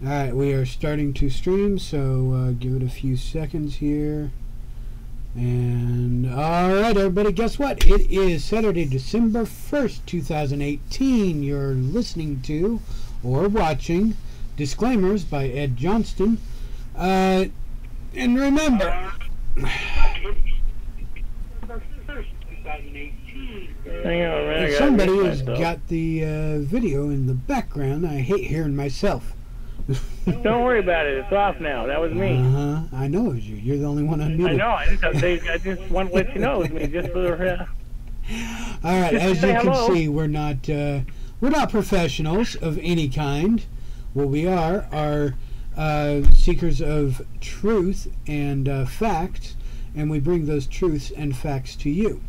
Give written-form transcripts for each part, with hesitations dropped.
All right, we are starting to stream, so give it a few seconds here. And all right, everybody, guess what? It is Saturday, December 1st, 2018. You're listening to or watching Disclaimers by Ed Johnston. And remember, somebody has got the video in the background. I hate hearing myself. Don't worry about it. It's off now. That was me. I know it was you. You're the only one unmuted. I know. I just want to let you know it was me. Just for. All right. As you can see, we're not professionals of any kind. What we are seekers of truth and facts, and we bring those truths and facts to you.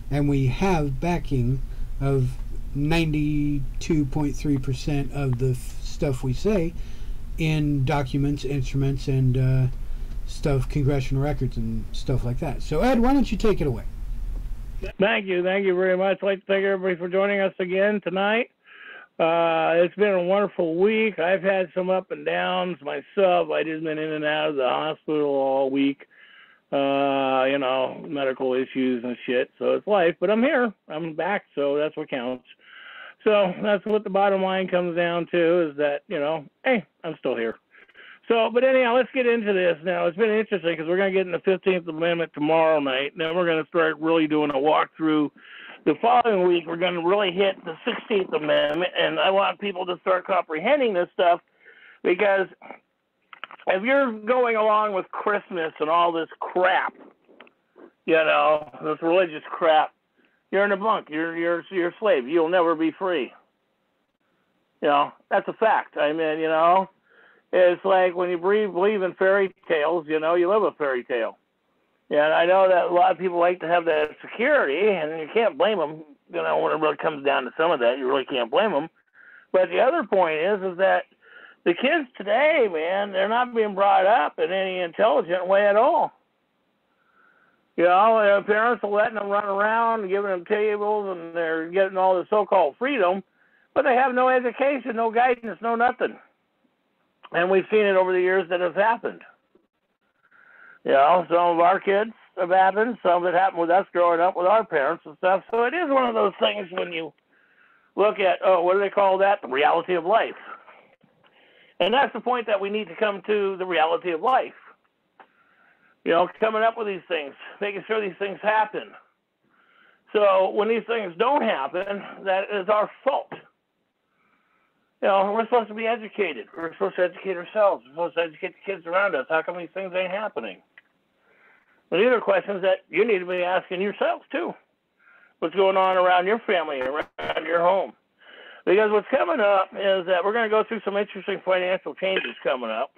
And we have backing of 92.3% of the stuff we say in documents, instruments, and stuff, congressional records and stuff like that. So, Ed, why don't you take it away? Thank you very much. I'd like to thank everybody for joining us again tonight. It's been a wonderful week. I've had some up and downs myself. I just been in and out of the hospital all week. Medical issues and shit. So it's life, but I'm here. I'm back, so that's what counts. So that's what the bottom line comes down to, is that, hey, I'm still here. So, but anyhow, let's get into this now. It's been interesting because we're going to get in the 15th Amendment tomorrow night, and then we're going to start really doing a walkthrough. The following week, we're going to really hit the 16th Amendment, and I want people to start comprehending this stuff, because if you're going along with Christmas and all this crap, this religious crap, you're in a bunk. You're a slave. You'll never be free. That's a fact. I mean, it's like when you believe in fairy tales, you live a fairy tale. And I know that a lot of people like to have that security, and you can't blame them. When it really comes down to some of that, you really can't blame them. But the other point is that the kids today, man, they're not being brought up in any intelligent way at all. Parents are letting them run around and giving them tables, and they're getting all this so-called freedom, but they have no education, no guidance, no nothing. And we've seen it over the years that has happened. Some of our kids have happened. Some of it happened with us growing up with our parents and stuff. So it is one of those things when you look at, what do they call that? The reality of life. And that's the point, that we need to come to the reality of life. Coming up with these things, making sure these things happen. So when these things don't happen, that is our fault. We're supposed to be educated. We're supposed to educate ourselves. We're supposed to educate the kids around us. How come these things ain't happening? And these are questions that you need to be asking yourselves, too. What's going on around your family, around your home? Because what's coming up is that we're going to go through some interesting financial changes coming up.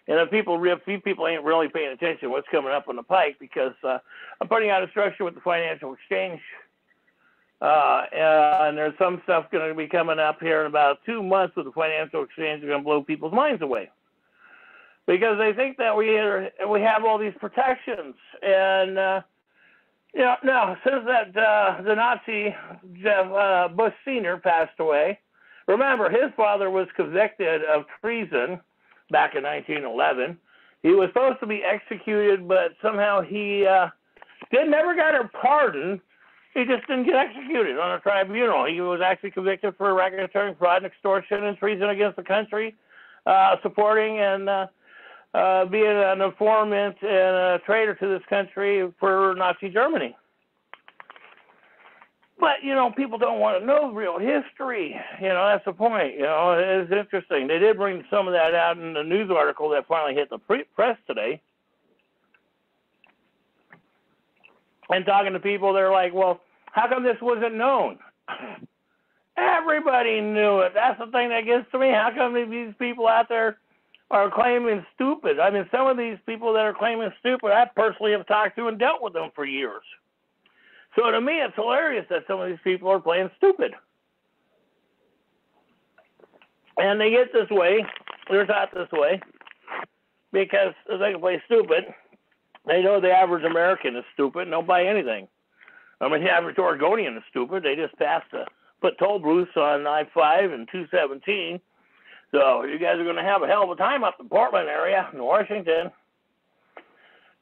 And if few people ain't really paying attention to what's coming up on the pike, because I'm putting out a structure with the financial exchange. And there's some stuff going to be coming up here in about 2 months with the financial exchange. Are going to blow people's minds away, because they think that we have all these protections. And now since that the Nazi Bush Sr. passed away, remember, his father was convicted of treason back in 1911. He was supposed to be executed, but somehow he never got a pardon. He just didn't get executed on a tribunal. He was actually convicted for racketeering, fraud, and extortion, and treason against the country, supporting and being an informant and a traitor to this country for Nazi Germany. But, people don't want to know real history. That's the point. It's interesting. They did bring some of that out in the news article that finally hit the press today. And talking to people, they're like, well, how come this wasn't known? Everybody knew it. That's the thing that gets to me. How come these people out there are claiming stupid? I mean, some of these people that are claiming stupid, I personally have talked to and dealt with them for years. So to me, it's hilarious that some of these people are playing stupid. And they get this way, they're taught this way, because if they can play stupid, they know the average American is stupid and don't buy anything. I mean, the average Oregonian is stupid. They just passed to put toll booths on I-5 and 217 So you guys are going to have a hell of a time up in Portland area, in Washington.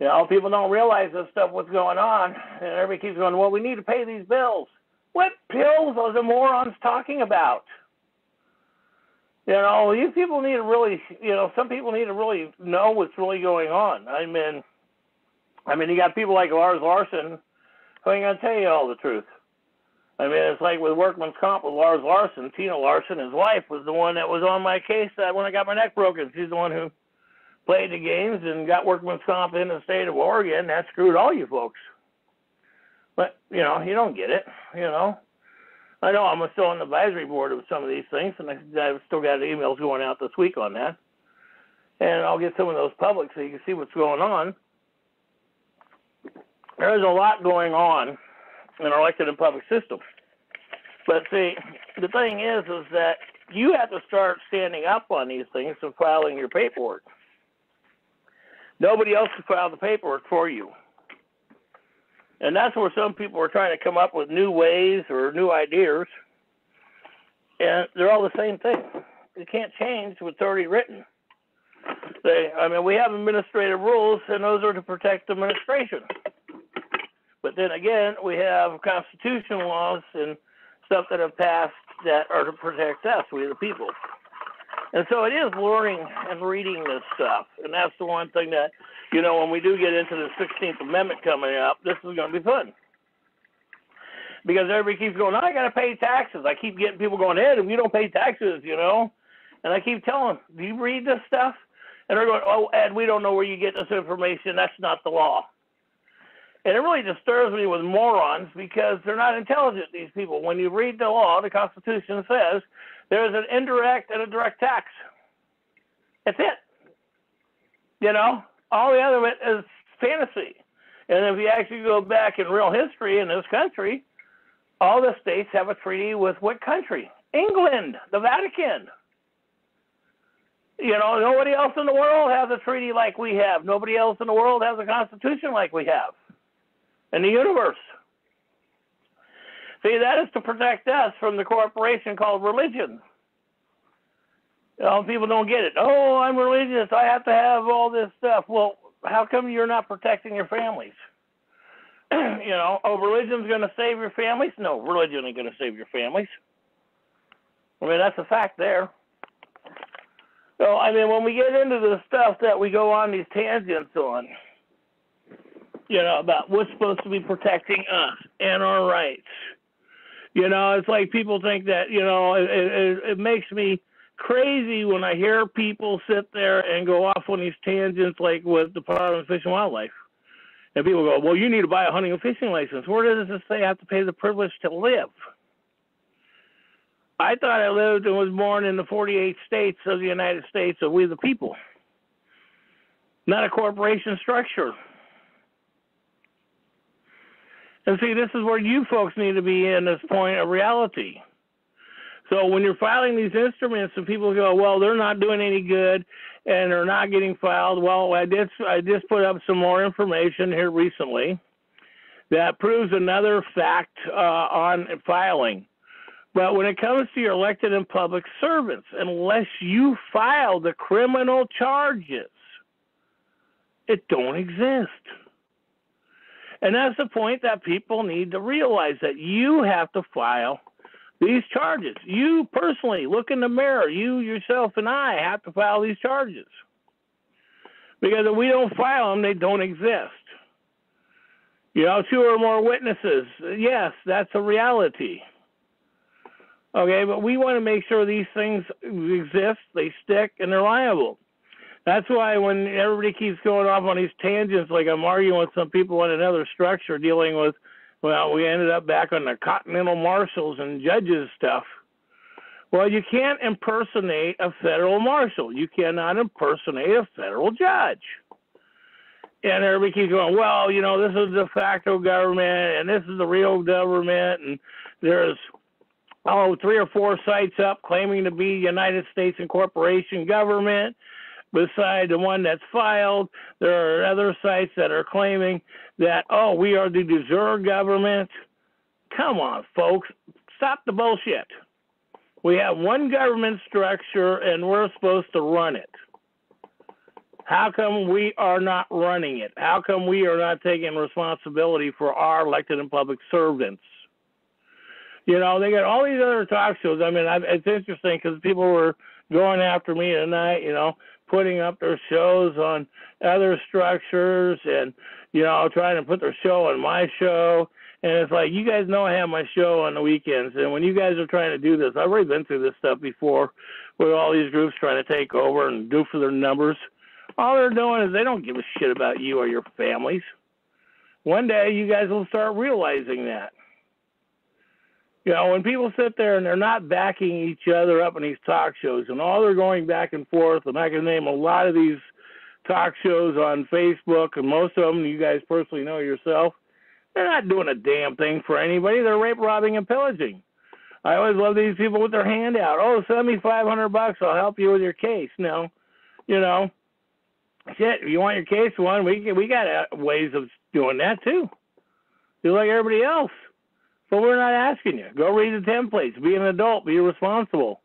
You know, people don't realize this stuff, what's going on, and everybody keeps going, well, we need to pay these bills. What bills are the morons talking about? You know, you people need to really, you know, some people need to really know what's really going on. I mean, you got people like Lars Larson who ain't going to tell you all the truth. I mean, it's like with workman's comp with Lars Larson. Tina Larson, his wife, was the one that was on my case when I got my neck broken. She's the one who played the games and got workman's comp in the state of Oregon. That screwed all you folks. But, you know, you don't get it, you know. I know I'm still on the advisory board of some of these things, and I've still got emails going out this week on that. And I'll get some of those public so you can see what's going on. There's a lot going on in our elected and public system. But see, the thing is that you have to start standing up on these things and filing your paperwork. Nobody else can file the paperwork for you. And that's where some people are trying to come up with new ways or new ideas. And they're all the same thing. You can't change what's already written. We have administrative rules, and those are to protect administration. But then again, we have constitutional laws and stuff that have passed that are to protect us, we the people. And so it is learning and reading this stuff. And that's the one thing that, you know, when we do get into the 16th Amendment coming up, this is going to be fun. Because everybody keeps going, I got to pay taxes. I keep getting people going, Ed, if you don't pay taxes, you know. And I keep telling them, do you read this stuff? And they're going, oh, Ed, we don't know where you get this information. That's not the law. And it really disturbs me with morons because they're not intelligent, these people. When you read the law, the Constitution says there's an indirect and a direct tax. That's it. You know, all the other of it is fantasy. And if you actually go back in real history in this country, all the states have a treaty with what country? England, the Vatican. You know, nobody else in the world has a treaty like we have. Nobody else in the world has a constitution like we have in the universe. See, that is to protect us from the corporation called religion. You know, people don't get it. Oh, I'm religious. I have to have all this stuff. Well, how come you're not protecting your families? You know, oh, religion's going to save your families? No, religion ain't going to save your families. I mean, that's a fact there. So, I mean, when we get into the stuff that we go on these tangents on, you know, about what's supposed to be protecting us and our rights. You know, it's like people think that, you know, it makes me crazy when I hear people sit there and go off on these tangents like with the Department of Fish and Wildlife. And people go, well, you need to buy a hunting and fishing license. Where does it say I have to pay the privilege to live? I thought I lived and was born in the 48 states of the United States of we the people, not a corporation structure. And see, this is where you folks need to be in this point of reality. So when you're filing these instruments and people go, well, they're not doing any good and they're not getting filed. Well, I just put up some more information here recently that proves another fact on filing. But when it comes to your elected and public servants, unless you file the criminal charges, it don't exist. And that's the point that people need to realize, that you have to file these charges. You personally, look in the mirror, you yourself and I have to file these charges. Because if we don't file them, they don't exist. You know, 2 or more witnesses, yes, that's a reality. Okay, but we want to make sure these things exist, they stick, and they're liable. That's why when everybody keeps going off on these tangents, like I'm arguing with some people in another structure dealing with, well, we ended up back on the Continental Marshals and judges stuff. Well, you can't impersonate a federal marshal. You cannot impersonate a federal judge. And everybody keeps going, well, you know, this is de facto government, and this is the real government, and there's 3 or 4 sites up claiming to be United States Incorporation government. Beside the one that's filed, there are other sites that are claiming that, oh, we are the de jure government. Come on, folks. Stop the bullshit. We have one government structure, and we're supposed to run it. How come we are not running it? How come we are not taking responsibility for our elected and public servants? You know, they got all these other talk shows. I mean, it's interesting because people were going after me tonight, you know, putting up their shows on other structures and, you know, trying to put their show on my show. And it's like, you guys know I have my show on the weekends. And when you guys are trying to do this, I've already been through this stuff before with all these groups trying to take over and do for their numbers. All they're doing is they don't give a shit about you or your families. One day you guys will start realizing that. You know, when people sit there and they're not backing each other up in these talk shows and all they're going back and forth, and I can name a lot of these talk shows on Facebook, and most of them you guys personally know yourself, they're not doing a damn thing for anybody. They're rape, robbing, and pillaging. I always love these people with their hand out. Oh, send me $500. I'll help you with your case. No, you know, shit, if you want your case won, we got ways of doing that too. Do like everybody else. But we're not asking you. Go read the templates. Be an adult. Be responsible.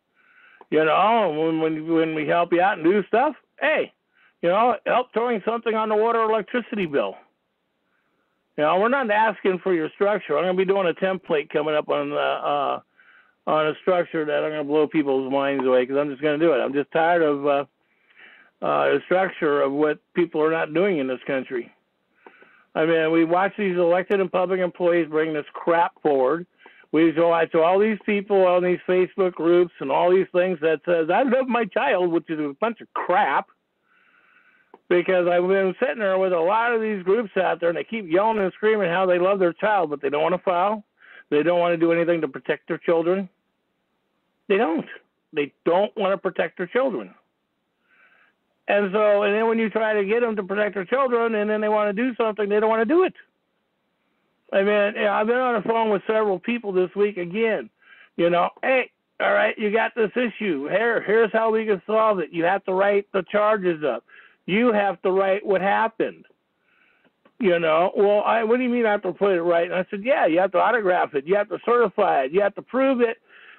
You know, when we help you out and do stuff, hey, you know, help throwing something on the water or electricity bill. You know, we're not asking for your structure. I'm going to be doing a template coming up on a structure that I'm going to blow people's minds away because I'm just going to do it. I'm just tired of the structure of what people are not doing in this country. I mean, we watch these elected and public employees bring this crap forward. We watch all these people on these Facebook groups and all these things that says, I love my child, which is a bunch of crap. Because I've been sitting there with a lot of these groups out there, and they keep yelling and screaming how they love their child, but they don't want to file. They don't want to do anything to protect their children. They don't. They don't want to protect their children. And so, and then when you try to get them to protect their children and then they want to do something, they don't want to do it. I mean, you know, I've been on the phone with several people this week again. You know, hey, all right, you got this issue. Here's how we can solve it. You have to write the charges up. You have to write what happened. You know, well, what do you mean I have to put it right? And I said, yeah, you have to autograph it. You have to certify it. You have to prove it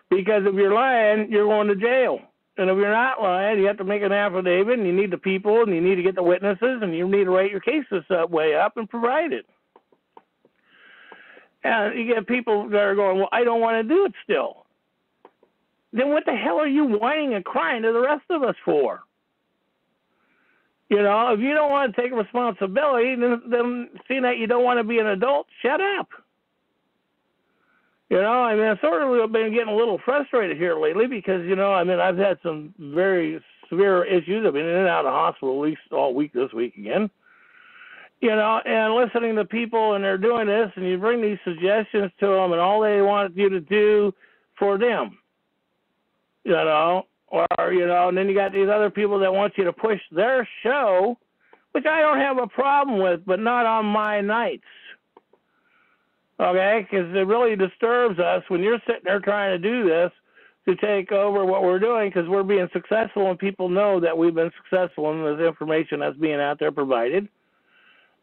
because if you're lying, you're going to jail. And if you're not lying, you have to make an affidavit, and you need the people, and you need to get the witnesses, and you need to write your cases way up and provide it. And you get people that are going, well, I don't want to do it still. Then what the hell are you whining and crying to the rest of us for? You know, if you don't want to take responsibility, then seeing that you don't want to be an adult, shut up. You know, I mean, I've sort of been getting a little frustrated here lately because, you know, I mean, I've had some very severe issues. I've been in and out of the hospital at least all week this week again. You know, and listening to people and they're doing this and you bring these suggestions to them and all they want you to do for them, you know, or, you know, and then you got these other people that want you to push their show, which I don't have a problem with, but not on my nights. Okay, because it really disturbs us when you're sitting there trying to do this to take over what we're doing because we're being successful and people know that we've been successful in this information that's being out there provided.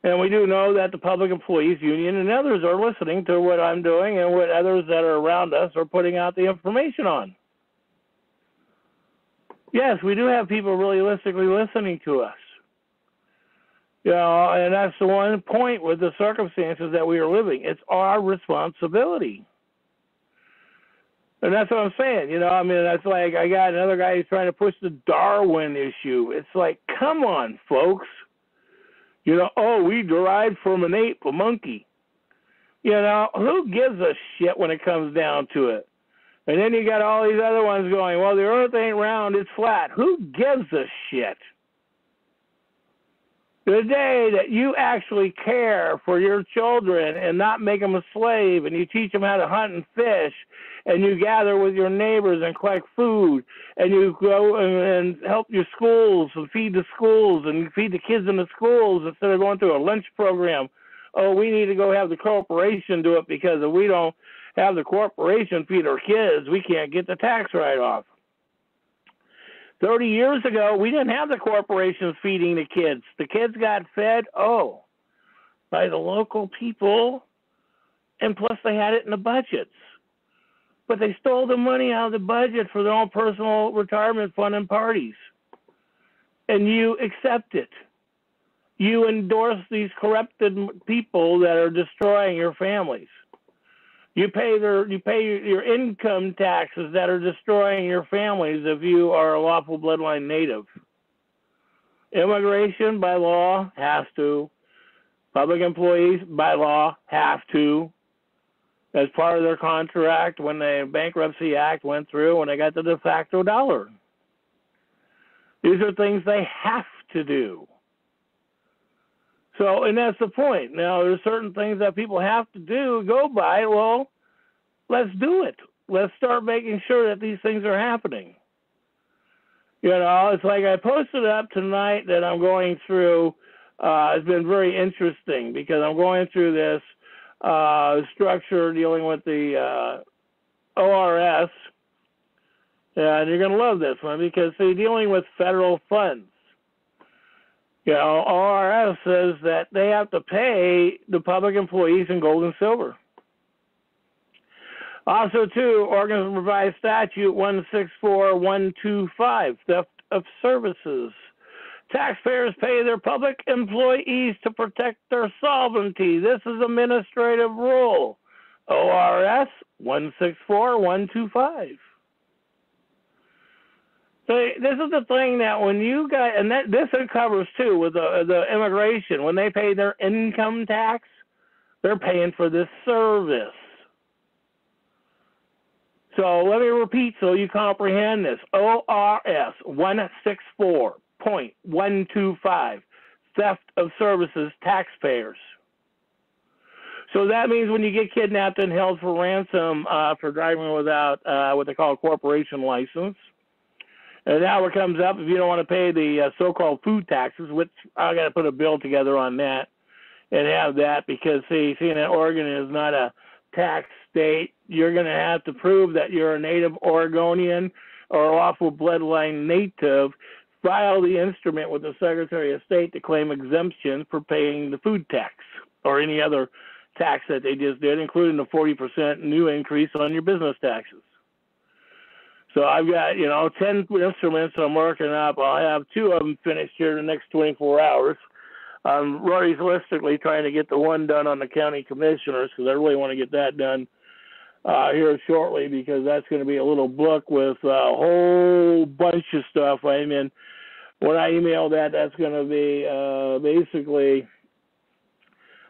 And we do know that the Public Employees Union and others are listening to what I'm doing and what others that are around us are putting out the information on. Yes, we do have people realistically listening to us. You know, and that's the one point with the circumstances that we are living. It's our responsibility. And that's what I'm saying. You know, I mean, that's like I got another guy who's trying to push the Darwin issue. It's like, come on, folks. You know, oh, we derived from an ape, a monkey. You know, who gives a shit when it comes down to it? And then you got all these other ones going, well, the earth ain't round, it's flat. Who gives a shit? The day that you actually care for your children and not make them a slave and you teach them how to hunt and fish and you gather with your neighbors and collect food and you go and help your schools and feed the schools and you feed the kids in the schools instead of going through a lunch program. Oh, we need to go have the corporation do it because if we don't have the corporation feed our kids, we can't get the tax write-off. 30 years ago, we didn't have the corporations feeding the kids. The kids got fed, by the local people, and plus they had it in the budgets. but they stole the money out of the budget for their own personal retirement fund and parties. And you accept it. You endorse these corrupted people that are destroying your families. You pay your income taxes that are destroying your families if you are a lawful bloodline native. Immigration by law has to. Public employees by law have to. As part of their contract when the Bankruptcy Act went through, when they got the de facto dollar. These are things they have to do. So, and that's the point. Now, there's certain things that people have to do, go by. Well, let's do it. Let's start making sure that these things are happening. You know, it's like I posted up tonight that I'm going through. It's been very interesting because I'm going through this structure dealing with the ORS. And you're going to love this one because they're dealing with federal funds. You know, ORS says that they have to pay the public employees in gold and silver. Also, too, Oregon's revised statute 164125, theft of services. Taxpayers pay their public employees to protect their solvency. This is administrative rule. ORS 164125. So this is the thing that when you guys, and that this covers too with the immigration, when they pay their income tax, they're paying for this service. So let me repeat so you comprehend this. ORS 164.125, theft of services, taxpayers. So that means when you get kidnapped and held for ransom for driving without what they call a corporation license, and now it comes up if you don't want to pay the so-called food taxes, which I got to put a bill together on that and have that because, seeing that Oregon is not a tax state, you're going to have to prove that you're a native Oregonian or a lawful bloodline native, file the instrument with the Secretary of State to claim exemption for paying the food tax or any other tax that they just did, including the 40% new increase on your business taxes. So I've got, 10 instruments I'm working up. I'll have 2 of them finished here in the next 24 hours. I'm realistically trying to get the one done on the county commissioners because I really want to get that done here shortly because that's going to be a little book with a whole bunch of stuff. I mean, when I email that, that's going to be basically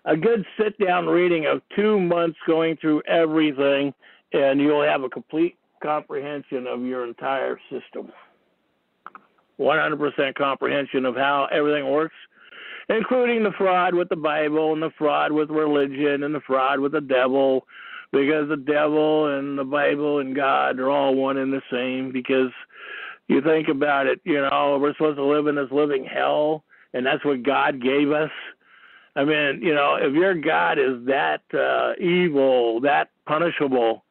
a good sit-down reading of 2 months going through everything, and you'll have a complete comprehension of your entire system. 100% comprehension of how everything works, including the fraud with the Bible and the fraud with religion and the fraud with the devil, because the devil and the Bible and God are all one and the same. Because you think about it, we're supposed to live in this living hell, and that's what God gave us. I mean, if your God is that evil, that punishable,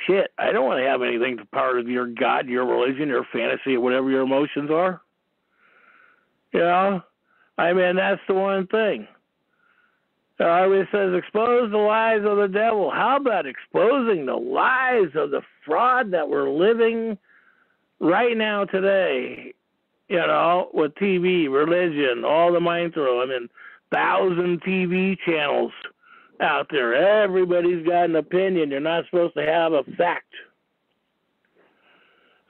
shit, I don't want to have anything to part of your God, your religion, your fantasy, whatever your emotions are. I mean, that's the one thing. It says, expose the lies of the devil. How about exposing the lies of the fraud that we're living right now today, with TV, religion, all the mind throw. I mean, 1,000 TV channels out there. Everybody's got an opinion. You're not supposed to have a fact.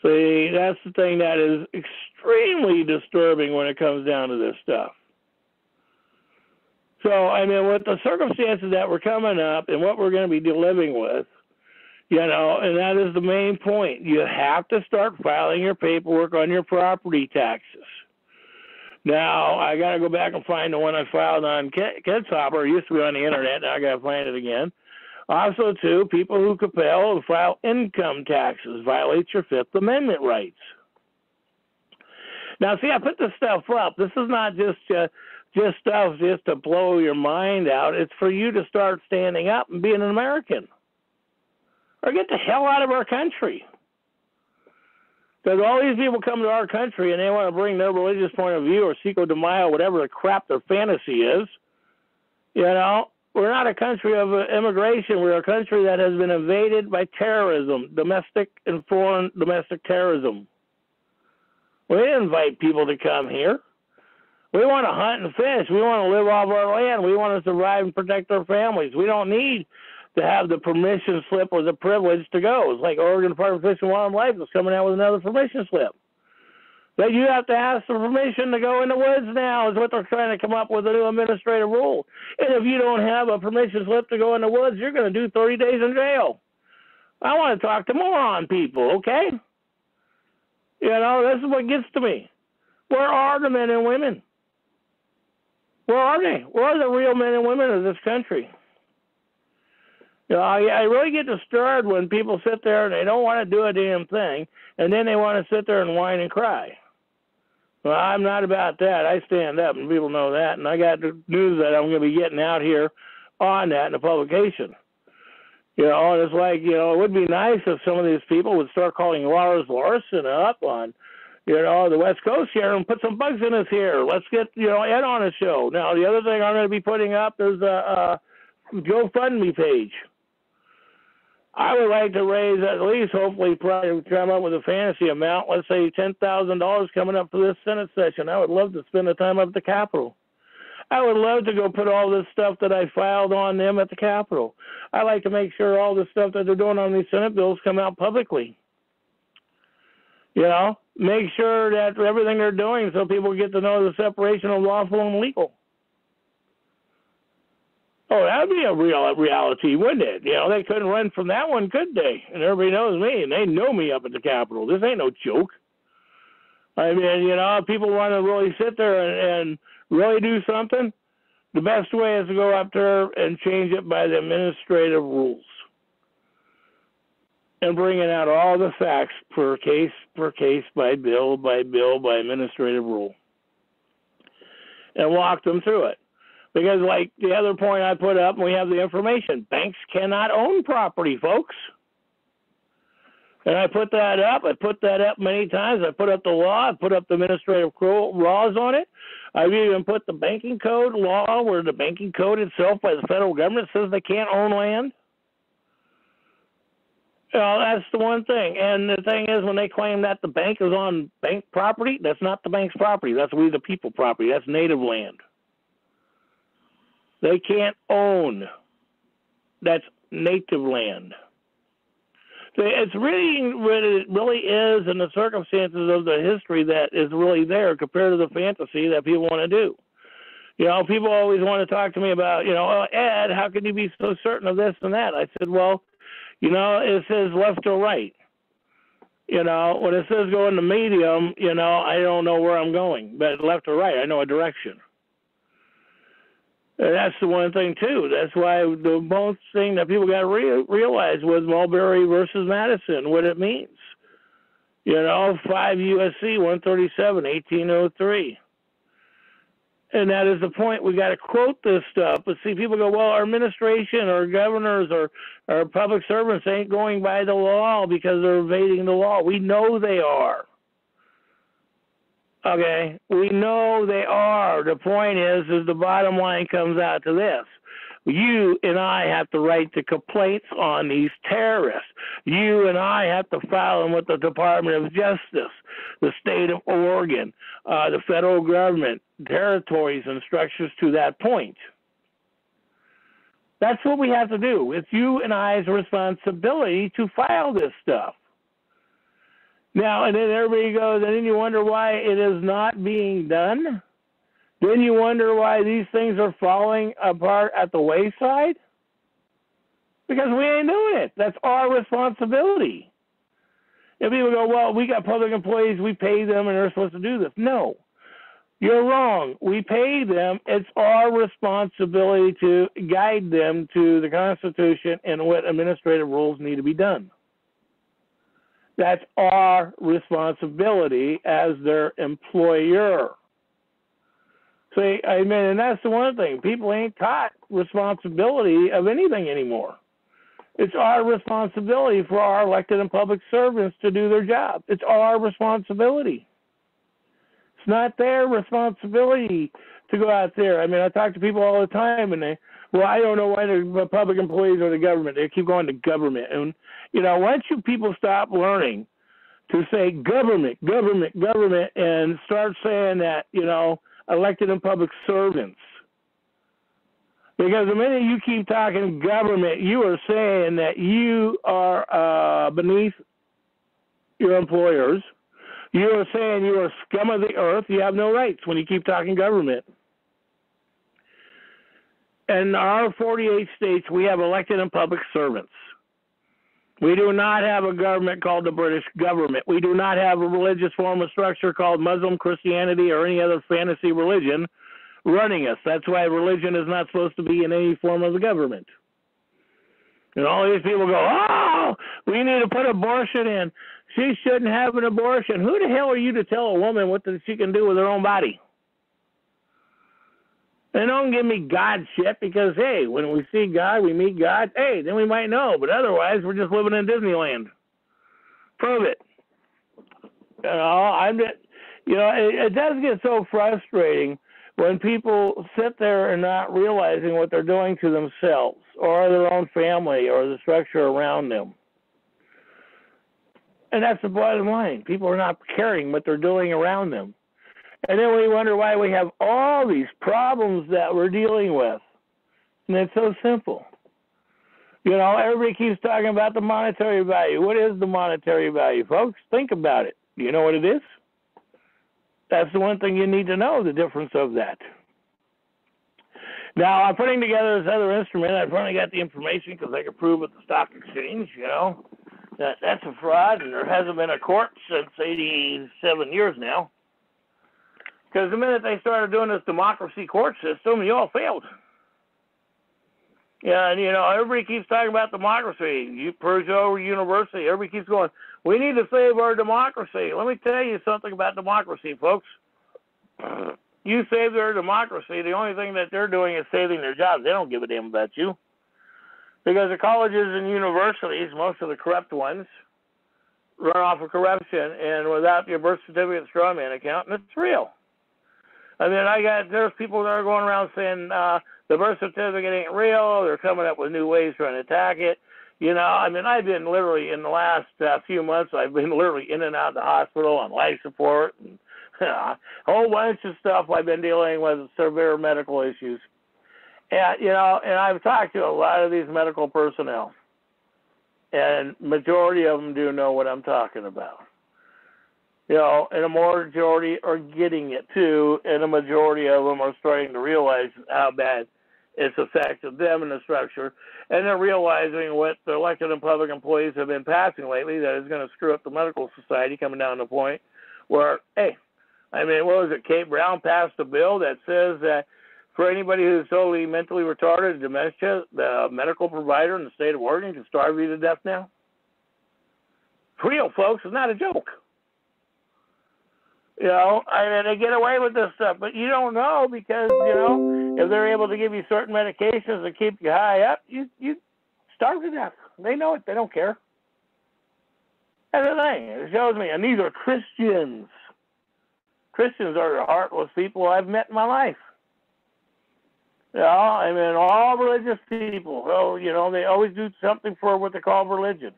See, that's the thing that is extremely disturbing when it comes down to this stuff. So, I mean, with the circumstances that were coming up and what we're going to be living with, and that is the main point. You have to start filing your paperwork on your property taxes. Now, I got to go back and find the one I filed on Kedshopper. It used to be on the internet. Now I got to find it again. Also, too, people who compel to file income taxes violates your Fifth Amendment rights. Now, see, I put this stuff up. This is not just stuff just to blow your mind out. It's for you to start standing up and being an American. Or get the hell out of our country. Because all these people come to our country and they want to bring their religious point of view or Cinco de Mayo, whatever the crap their fantasy is. We're not a country of immigration. We're a country that has been invaded by terrorism, domestic and foreign domestic terrorism. We didn't invite people to come here. We want to hunt and fish. We want to live off our land. We want to survive and protect our families. We don't need to have the permission slip or the privilege to go. It's like Oregon Department of Fish and Wildlife is coming out with another permission slip. That you have to ask for permission to go in the woods now is what they're trying to come up with, a new administrative rule. And if you don't have a permission slip to go in the woods, you're going to do 30 days in jail. I want to talk to moron people, okay? You know, this is what gets to me. Where are the men and women? Where are they? Where are the real men and women of this country? You know, I really get disturbed when people sit there and they don't want to do a damn thing, and then they want to sit there and whine and cry. Well, I'm not about that. I stand up, and people know that, and I got the news that I'm going to be getting out here on that in the publication. You know, and it's like, you know, it would be nice if some of these people would start calling Lars Larson up on, you know, the West Coast here and put some bugs in us here. Let's get, you know, Ed on the show. Now, the other thing I'm going to be putting up is a GoFundMe page. I would like to raise at least, hopefully, probably come up with a fantasy amount. Let's say $10,000 coming up for this Senate session. I would love to spend the time up at the Capitol. I would love to go put all this stuff that I filed on them at the Capitol. I like to make sure all the stuff that they're doing on these Senate bills come out publicly. You know, make sure that everything they're doing so people get to know the separation of lawful and legal. Oh, that would be a real reality, wouldn't it? You know, they couldn't run from that one, could they? And everybody knows me, and they know me up at the Capitol. This ain't no joke. I mean, you know, people want to really sit there and really do something. The best way is to go up there and change it by the administrative rules and bringing out all the facts per case, by bill, by administrative rule, and walk them through it. Because, like the other point I put up, and we have the information, banks cannot own property, folks. And I put that up. I put that up many times. I put up the law. I put up the administrative laws on it. I've even put the banking code law, where the banking code itself by the federal government says they can't own land. You know, that's the one thing. And the thing is, when they claim that the bank is on bank property, that's not the bank's property. That's we the people property. That's native land. They can't own. That's native land. So it's really what it really is in the circumstances of the history that is really there compared to the fantasy that people want to do. You know, people always want to talk to me about, you know, oh, Ed, how can you be so certain of this and that? I said, well, you know, it says left or right. You know, when it says go in the medium, you know, I don't know where I'm going. But left or right, I know a direction. And that's the one thing, too. That's why the most thing that people got to realize with Mulberry versus Madison, what it means. You know, 5 USC 137, 1803. And that is the point. We got to quote this stuff. But see, people go, well, our administration or governors or our public servants ain't going by the law because they're evading the law. We know they are. Okay, we know they are. The point is the bottom line comes out to this. You and I have to write the complaints on these terrorists. You and I have to file them with the Department of Justice, the state of Oregon, the federal government, territories, and structures to that point. That's what we have to do. It's you and I's responsibility to file this stuff. Now, and then everybody goes, and then you wonder why it is not being done? Then you wonder why these things are falling apart at the wayside? Because we ain't doing it. That's our responsibility. And people go, well, we got public employees, we pay them, and they're supposed to do this. No, you're wrong. We pay them. It's our responsibility to guide them to the Constitution and what administrative rules need to be done. That's our responsibility as their employer. See, I mean, and that's the one thing. People ain't taught responsibility of anything anymore. It's our responsibility for our elected and public servants to do their job. It's our responsibility. It's not their responsibility to go out there. I mean, I talk to people all the time, and they, Well, I don't know why the public employees or the government, they keep going to government. And, you know, once you people stop learning to say government, government, government, and start saying that, you know, elected and public servants. Because the minute you keep talking government, you are saying that you are beneath your employers. You are saying you are scum of the earth. You have no rights when you keep talking government. In our 48 states, we have elected and public servants. We do not have a government called the British government. We do not have a religious form of structure called Muslim, Christianity, or any other fantasy religion running us. That's why religion is not supposed to be in any form of the government. And all these people go, oh, we need to put abortion in. She shouldn't have an abortion. Who the hell are you to tell a woman what she can do with her own body? And don't give me God shit because, hey, when we see God, we meet God. Hey, then we might know. But otherwise, we're just living in Disneyland. Prove it. You know, it does get so frustrating when people sit there and not realizing what they're doing to themselves or their own family or the structure around them. And that's the bottom line. People are not caring what they're doing around them. And then we wonder why we have all these problems that we're dealing with. And it's so simple. You know, everybody keeps talking about the monetary value. What is the monetary value, folks? Think about it. Do you know what it is? That's the one thing you need to know, the difference of that. Now, I'm putting together this other instrument. I've finally got the information because I can prove at the stock exchange, you know, that that's a fraud, and there hasn't been a court since 87 years now. Because the minute they started doing this democracy court system, you all failed. Yeah, and, you know, everybody keeps talking about democracy. Peugeot University, everybody keeps going, we need to save our democracy. Let me tell you something about democracy, folks. You save their democracy, the only thing that they're doing is saving their jobs. They don't give a damn about you. Because the colleges and universities, most of the corrupt ones, run off of corruption and without your birth certificate straw man account, and it's real. I mean, there's people that are going around saying the birth certificate ain't real. They're coming up with new ways trying to attack it. You know, I mean, I've been literally in the last few months, I've been literally in and out of the hospital on life support and a whole bunch of stuff I've been dealing with, severe medical issues. And, you know, and I've talked to a lot of these medical personnel, and majority of them do know what I'm talking about. You know, and a majority are getting it too, and a majority of them are starting to realize how bad it's affected them in the structure, and they're realizing what the elected and public employees have been passing lately that is going to screw up the medical society, coming down to the point where, hey, I mean, what was it, Kate Brown passed a bill that says that for anybody who's totally mentally retarded or dementia, the medical provider in the state of Oregon can starve you to death now? For real, folks, it's not a joke. You know, I mean, they get away with this stuff, but you don't know because, you know, if they're able to give you certain medications that keep you high up, you starve to death. They know it. They don't care. That's the thing. It shows me. And these are Christians. Christians are the heartless people I've met in my life. You know, I mean, all religious people, well, you know, they always do something for what they call religion.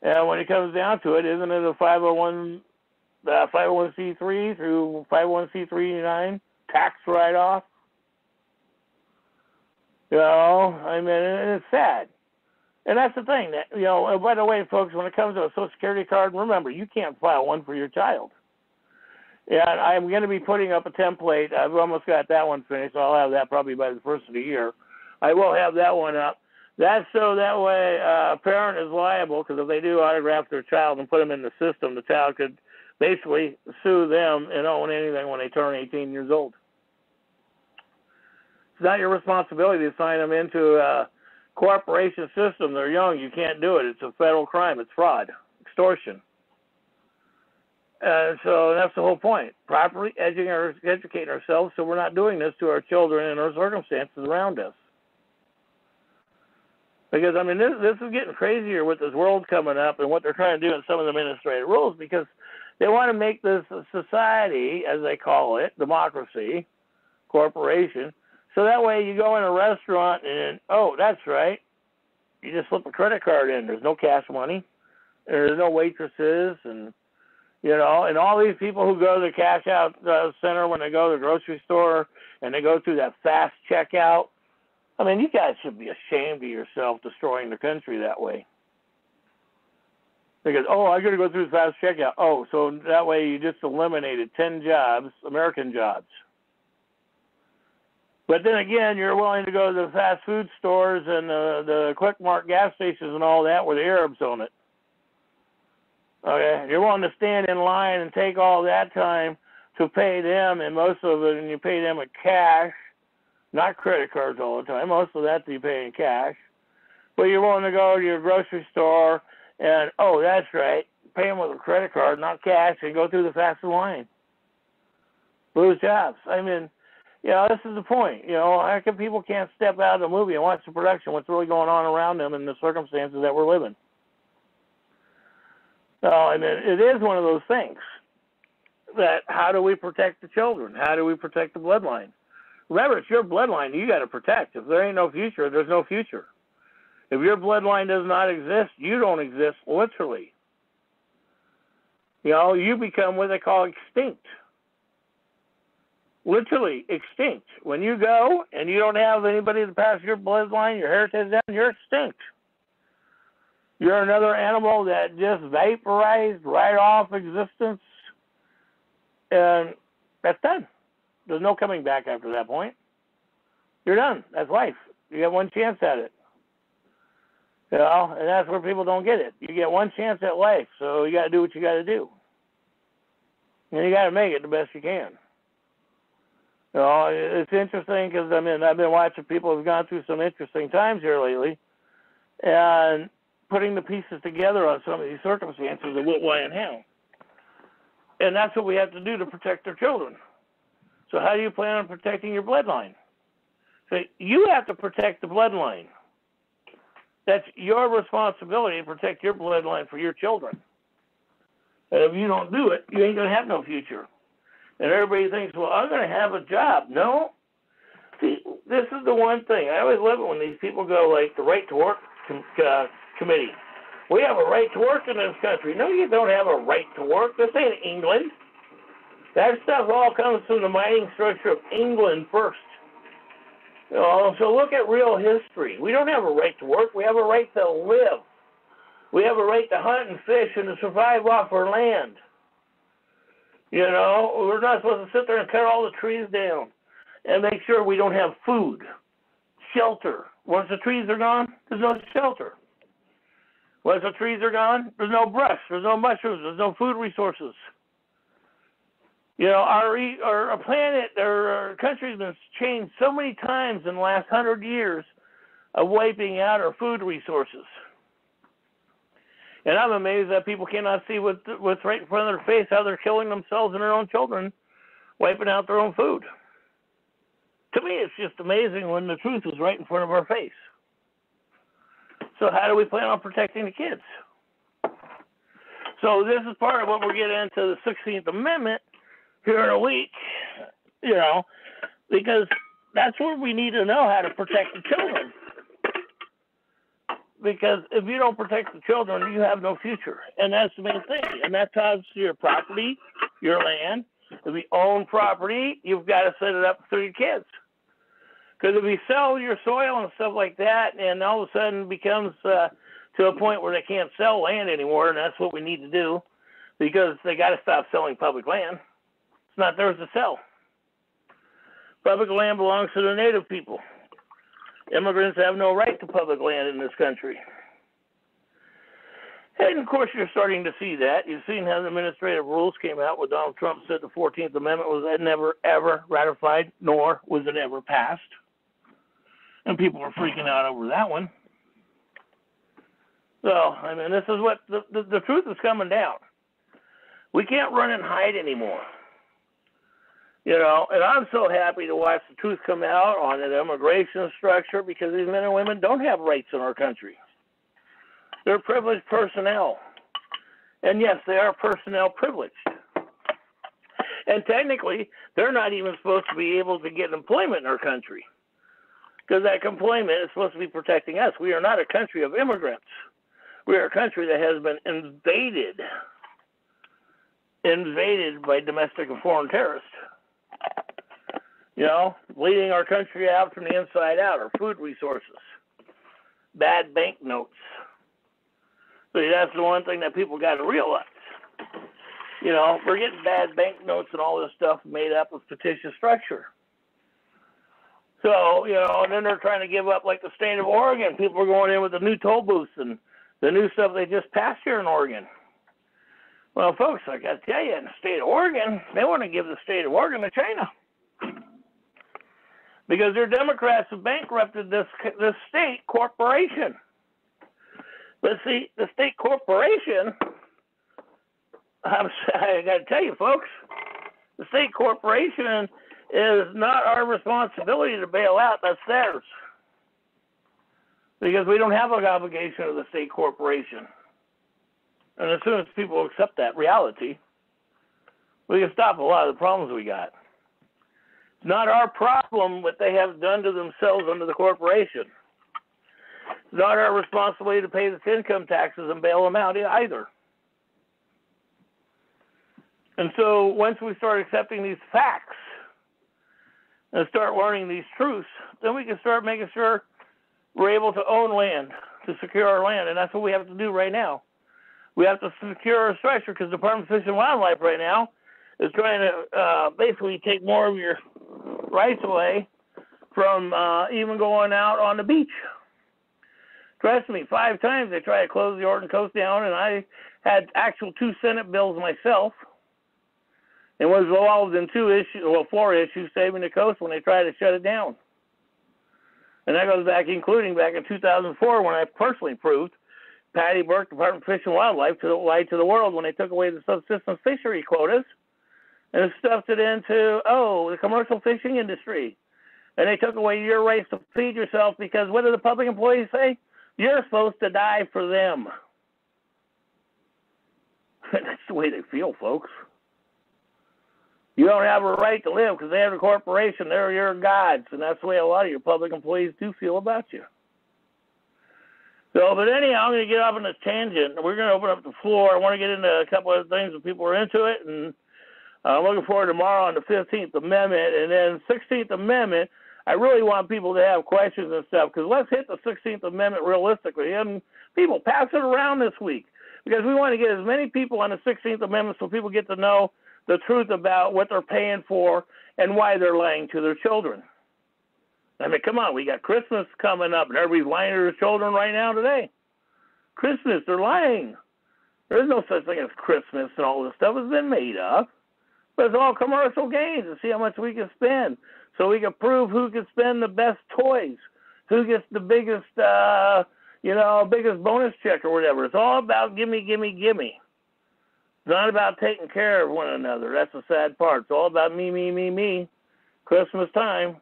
And when it comes down to it, isn't it a 501c3 through 501c39 tax write-off? You know, I mean, it's sad. And that's the thing. That, you know, by the way, folks, when it comes to a Social Security card, remember, you can't file one for your child. Yeah, I'm going to be putting up a template. I've almost got that one finished. I'll have that probably by the first of the year. I will have that one up. That's so that way a parent is liable, because if they do autograph their child and put them in the system, the child could basically sue them and own anything when they turn 18 years old. It's not your responsibility to sign them into a corporation system. They're young. You can't do it. It's a federal crime. It's fraud, extortion. So that's the whole point. Properly educating ourselves so we're not doing this to our children and our circumstances around us. Because, I mean, this is getting crazier with this world coming up and what they're trying to do in some of the administrative rules, because they want to make this society, as they call it, democracy, corporation, So that way you go in a restaurant and, oh, that's right, you just slip a credit card in. There's no cash money. There's no waitresses, and, you know, and all these people who go to the cash out center when they go to the grocery store and they go through that fast checkout. I mean, you guys should be ashamed of yourself destroying the country that way. Because, oh, I got to go through the fast checkout. Oh, so that way you just eliminated 10 jobs, American jobs. But then again, you're willing to go to the fast food stores and the Quick Mart gas stations and all that where the Arabs own it. Okay, you're willing to stand in line and take all that time to pay them, and most of it, and you pay them with cash, not credit cards all the time. Most of that you pay in cash. But you're willing to go to your grocery store and, oh, that's right, pay them with a credit card, not cash, and go through the fastest line. Lose jobs. I mean, you know, this is the point. You know, how come people can't step out of the movie and watch the production, what's really going on around them in the circumstances that we're living? So, I mean, it is one of those things that how do we protect the children? How do we protect the bloodline? Remember, it's your bloodline you got to protect. If there ain't no future, there's no future. If your bloodline does not exist, you don't exist, literally. You know, you become what they call extinct. Literally extinct. When you go and you don't have anybody to pass your bloodline, your heritage down, you're extinct. You're another animal that just vaporized right off existence, and that's done. There's no coming back after that point. You're done. That's life. You get one chance at it. You know, and that's where people don't get it. You get one chance at life, so you got to do what you got to do. And you got to make it the best you can. You know, it's interesting because, I mean, I've been watching people who've gone through some interesting times here lately, and putting the pieces together on some of these circumstances of what, why, and how. And that's what we have to do to protect our children. So how do you plan on protecting your bloodline? So you have to protect the bloodline. That's your responsibility to protect your bloodline for your children. And if you don't do it, you ain't going to have no future. And everybody thinks, well, I'm going to have a job. No. See, this is the one thing. I always love it when these people go like the Right to Work Committee. We have a right to work in this country. No, you don't have a right to work. This ain't England. That stuff all comes from the mining structure of England first. You know, so look at real history. We don't have a right to work. We have a right to live. We have a right to hunt and fish and to survive off our land. You know, we're not supposed to sit there and cut all the trees down and make sure we don't have food, shelter. Once the trees are gone, there's no shelter. Once the trees are gone, there's no brush, there's no mushrooms, there's no food resources. You know, our planet, our country's been changed so many times in the last 100 years of wiping out our food resources. And I'm amazed that people cannot see what's right in front of their face, how they're killing themselves and their own children, wiping out their own food. To me, it's just amazing when the truth is right in front of our face. So how do we plan on protecting the kids? So this is part of what we're getting into the 16th Amendment here in a week, you know, because that's where we need to know how to protect the children. Because if you don't protect the children, you have no future. And that's the main thing. And that ties to your property, your land. If you own property, you've got to set it up for your kids. Because if you sell your soil and stuff like that, and all of a sudden it becomes to a point where they can't sell land anymore, and that's what we need to do, because they got to stop selling public land. It's not theirs to sell. Public land belongs to the native people. Immigrants have no right to public land in this country. And, of course, you're starting to see that. You've seen how the administrative rules came out when Donald Trump said the 14th Amendment was never, ever ratified, nor was it ever passed. And people are freaking out over that one. So, I mean, this is what the truth is coming down. We can't run and hide anymore. You know, and I'm so happy to watch the truth come out on the immigration structure, because these men and women don't have rights in our country. They're privileged personnel. And yes, they are personnel privileged. And technically, they're not even supposed to be able to get employment in our country. Because that employment is supposed to be protecting us. We are not a country of immigrants. We are a country that has been invaded by domestic and foreign terrorists. You know, bleeding our country out from the inside out, our food resources, bad banknotes. So that's the one thing that people got to realize. You know, we're getting bad banknotes and all this stuff made up of fictitious structure. So, you know, and then they're trying to give up, like the state of Oregon. People are going in with the new toll booths and the new stuff they just passed here in Oregon. Well, folks, I got to tell you, in the state of Oregon, they want to give the state of Oregon to China. Because their Democrats have bankrupted this state corporation. But see, the state corporation, I got to tell you, folks, the state corporation is not our responsibility to bail out. That's theirs. Because we don't have an obligation to the state corporation. And as soon as people accept that reality, we can stop a lot of the problems we got. It's not our problem what they have done to themselves under the corporation. It's not our responsibility to pay the income taxes and bail them out either. And so once we start accepting these facts and start learning these truths, then we can start making sure we're able to own land, to secure our land. And that's what we have to do right now. We have to secure our structure because the Department of Fish and Wildlife right now is trying to basically take more of your rights away from even going out on the beach. Trust me, 5 times they tried to close the Oregon coast down, and I had actual 2 Senate bills myself and was involved in 4 issues saving the coast when they tried to shut it down. And that goes back, including back in 2004 when I personally proved Patty Burke, Department of Fish and Wildlife, lied to the world when they took away the subsistence fishery quotas and stuffed it into, the commercial fishing industry. And they took away your rights to feed yourself because what do the public employees say? You're supposed to die for them. That's the way they feel, folks. You don't have a right to live because they have a corporation. They're your gods. And that's the way a lot of your public employees do feel about you. So, but anyhow, I'm going to get off on this tangent. We're going to open up the floor. I want to get into a couple of things if people are into it. And I'm looking forward tomorrow on the 15th Amendment. And then 16th Amendment, I really want people to have questions and stuff because let's hit the 16th Amendment realistically. And people, pass it around this week because we want to get as many people on the 16th Amendment so people get to know the truth about what they're paying for and why they're lying to their children. I mean, come on, we got Christmas coming up, and everybody's lying to their children right now today. Christmas, they're lying. There's no such thing as Christmas and all this stuff. It's been made up. But it's all commercial gains to see how much we can spend. So we can prove who can spend the best toys, who gets the biggest, biggest bonus check or whatever. It's all about gimme, gimme, gimme. It's not about taking care of one another. That's the sad part. It's all about me, me, me, me. Christmas time.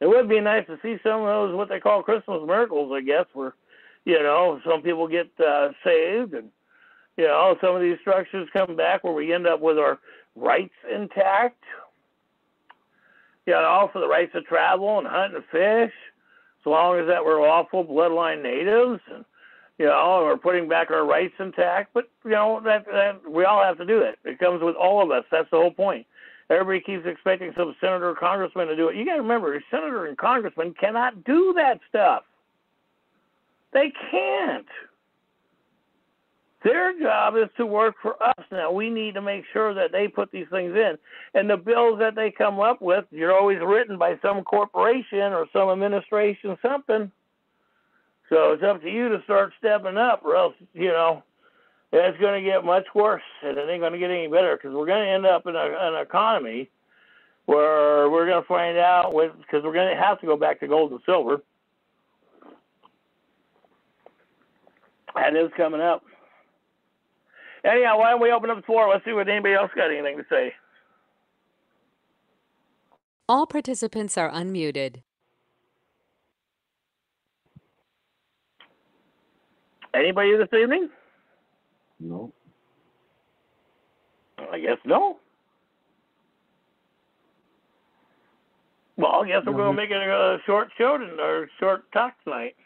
It would be nice to see some of those, what they call Christmas miracles, I guess, where, some people get saved and, some of these structures come back where we end up with our rights intact, for the rights to travel and hunt and fish, so long as that we're lawful bloodline natives and, we're putting back our rights intact. But, that we all have to do it. It comes with all of us. That's the whole point. Everybody keeps expecting some senator or congressman to do it. You got to remember, a senator and congressman cannot do that stuff. They can't. Their job is to work for us. Now, we need to make sure that they put these things in. And the bills that they come up with, you're always written by some corporation or some administration, something. So it's up to you to start stepping up, or else, it's going to get much worse, and it ain't going to get any better because we're going to end up in an economy where we're going to find out, because we're going to have to go back to gold and silver. That is coming up. Anyhow, why don't we open up the floor? Let's see what anybody else got anything to say. All participants are unmuted. Anybody this evening? No. I guess no. Well, Well, I guess we're going to make it a short show or short talk tonight.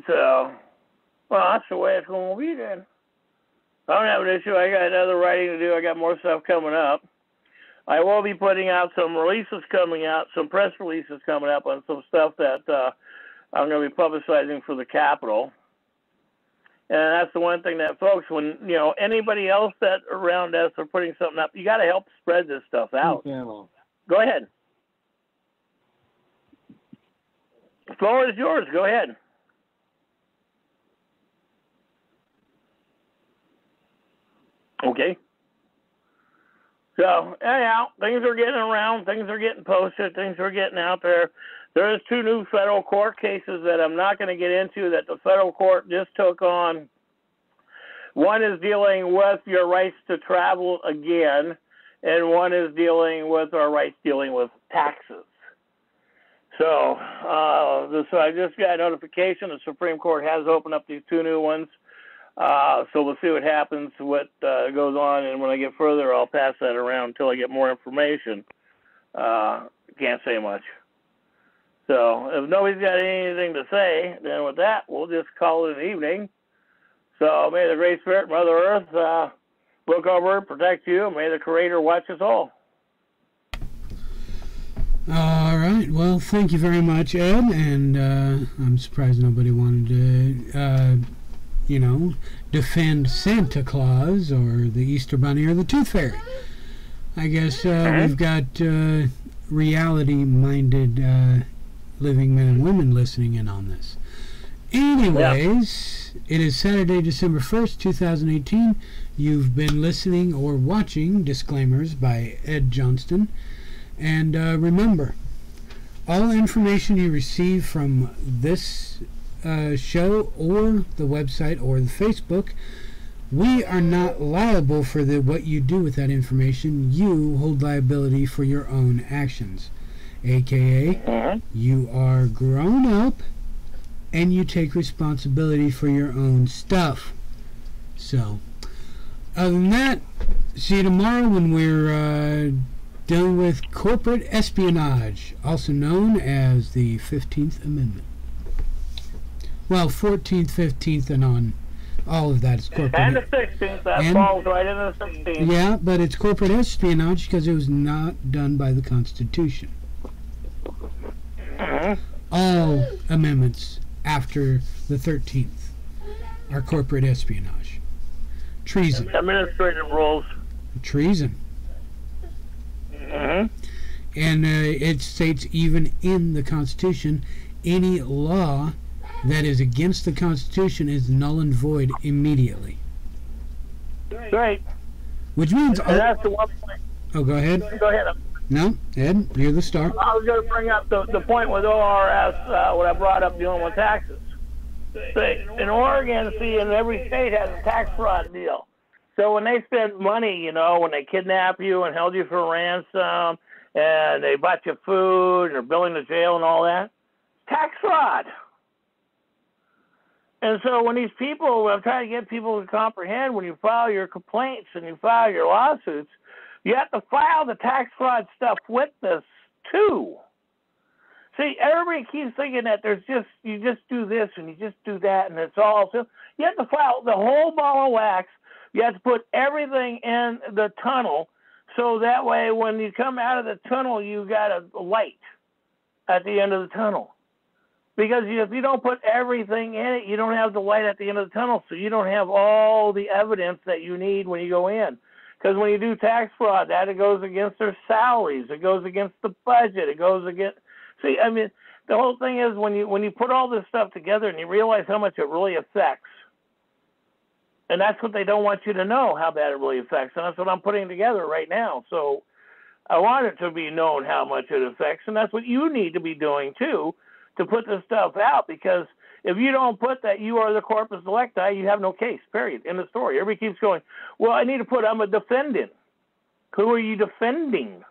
So, well, that's the way it's going to be then. I don't have an issue. I got other writing to do. I got more stuff coming up. I will be putting out some releases coming out, some press releases coming up on some stuff that I'm going to be publicizing for the Capitol. And that's the one thing that, folks, when, anybody else that around us are putting something up, you got to help spread this stuff out. Go ahead. The floor is yours. Go ahead. Okay. So, anyhow, things are getting around, things are getting posted, things are getting out there. There's 2 new federal court cases that I'm not going to get into that the federal court just took on. One is dealing with your rights to travel again, and one is dealing with our rights dealing with taxes. So, so I just got a notification the Supreme Court has opened up these 2 new ones. So we'll see what happens, what goes on, and when I get further, I'll pass that around until I get more information. Can't say much. So if nobody's got anything to say, then with that, we'll just call it an evening. So may the Great Spirit, Mother Earth, look over, protect you. May the Creator watch us all. All right. Well, thank you very much, Ed. And I'm surprised nobody wanted to, defend Santa Claus or the Easter Bunny or the Tooth Fairy. I guess we've got reality-minded living men and women listening in on this. Anyways, It is Saturday, December 1st, 2018. You've been listening or watching Disclaimers by Ed Johnston. And remember, all information you receive from this show or the website or the Facebook, we are not liable for what you do with that information. You hold liability for your own actions. AKA, you are grown up and you take responsibility for your own stuff. So, other than that, see you tomorrow when we're dealing with corporate espionage, also known as the 15th Amendment. Well, 14th, 15th, and on. All of that is corporate. And the 16th, that falls right in the 16th. Yeah, but it's corporate espionage because it was not done by the Constitution. All amendments after the 13th are corporate espionage. Treason. Administrative rules. Treason. And it states even in the Constitution, any law that is against the Constitution is null and void immediately. Right. Which means... that's the one point. Oh, go ahead. Go ahead. No, Ed, you're the star. I was going to bring up the point with ORS, what I brought up dealing with taxes. See, in Oregon, and every state has a tax fraud deal. So when they spend money, when they kidnap you and held you for ransom, and they bought you food, and they're billing the jail and all that, tax fraud. And so when these people, I'm trying to get people to comprehend, when you file your complaints and you file your lawsuits, you have to file the tax fraud stuff with this too. See, everybody keeps thinking that you just do this and you just do that and it's all. So you have to file the whole ball of wax. You have to put everything in the tunnel so that way when you come out of the tunnel, you got a light at the end of the tunnel. Because if you don't put everything in it, you don't have the light at the end of the tunnel, so you don't have all the evidence that you need when you go in. Because when you do tax fraud, it goes against their salaries, it goes against the budget, it goes against... See, I mean, the whole thing is when you put all this stuff together and you realize how much it really affects, and that's what they don't want you to know, how bad it really affects, and that's what I'm putting together right now. So I want it to be known how much it affects, and that's what you need to be doing too, to put this stuff out, because if you don't put that you are the corpus delicti, you have no case, period. End of story. Everybody keeps going, well, I need to put I'm a defendant. Who are you defending?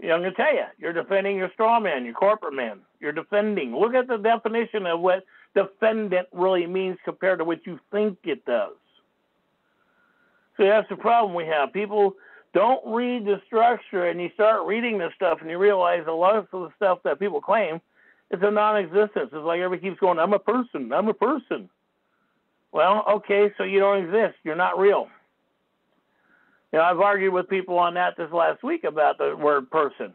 I'm going to tell you, you're defending your straw man, your corporate man. You're defending. Look at the definition of what defendant really means compared to what you think it does. So that's the problem we have. People Don't read the structure, and you start reading this stuff, and you realize a lot of the stuff that people claim is a non-existence. It's like everybody keeps going, I'm a person, I'm a person. Well, okay, so you don't exist. You're not real. You know, I've argued with people on that this last week about the word person.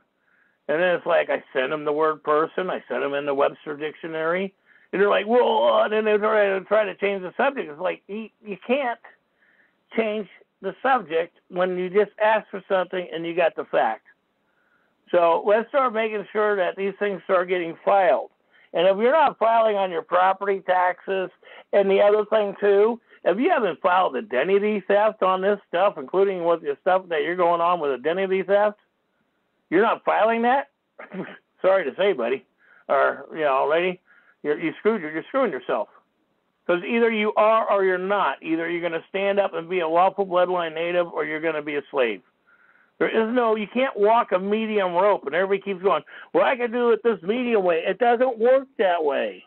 And then it's like, I sent them the word person. I sent them in the Webster Dictionary. And they're like, well, and then they try to change the subject. It's like, you can't change the subject when you just ask for something and you got the fact. So let's start making sure that these things start getting filed. And if you're not filing on your property taxes, and the other thing too, if you haven't filed identity theft on this stuff, including with the stuff that you're going on with identity theft, you're not filing that? Sorry to say, buddy, or lady, you're screwing yourself. Because either you are or you're not. Either you're going to stand up and be a lawful bloodline native, or you're going to be a slave. There is you can't walk a medium rope, and everybody keeps going, well, I can do it this medium way. It doesn't work that way.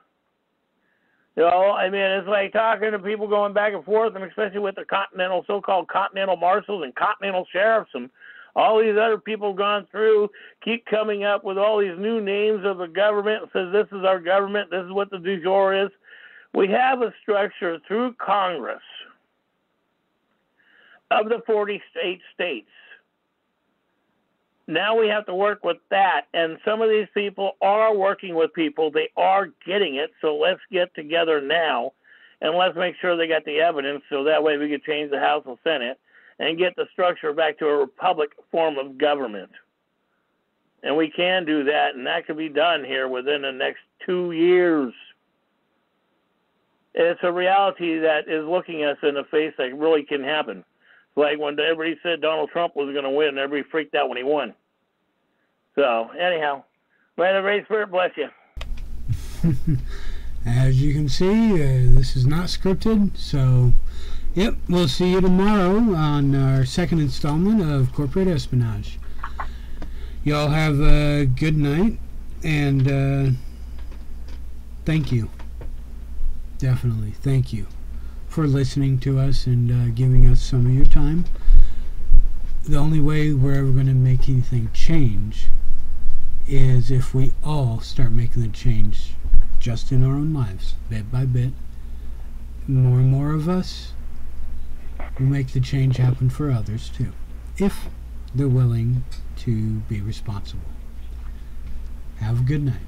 I mean, it's like talking to people going back and forth, and especially with the so-called continental marshals and continental sheriffs and all these other people gone through, keep coming up with all these new names of the government and says this is our government, this is what the du jour is. We have a structure through Congress of the 48 states. Now we have to work with that, and some of these people are working with people. They are getting it, so let's get together now, and let's make sure they got the evidence so that way we can change the House and Senate and get the structure back to a republic form of government. And we can do that, and that can be done here within the next 2 years. It's a reality that is looking us in the face that really can happen. Like when everybody said Donald Trump was going to win, everybody freaked out when he won. So, anyhow, may the Great Spirit bless you. As you can see, this is not scripted, so, yep, we'll see you tomorrow on our second installment of Corporate Espionage. Y'all have a good night, and thank you. Definitely, thank you for listening to us and giving us some of your time. The only way we're ever going to make anything change is if we all start making the change just in our own lives, bit by bit. More and more of us will make the change happen for others too, if they're willing to be responsible. Have a good night.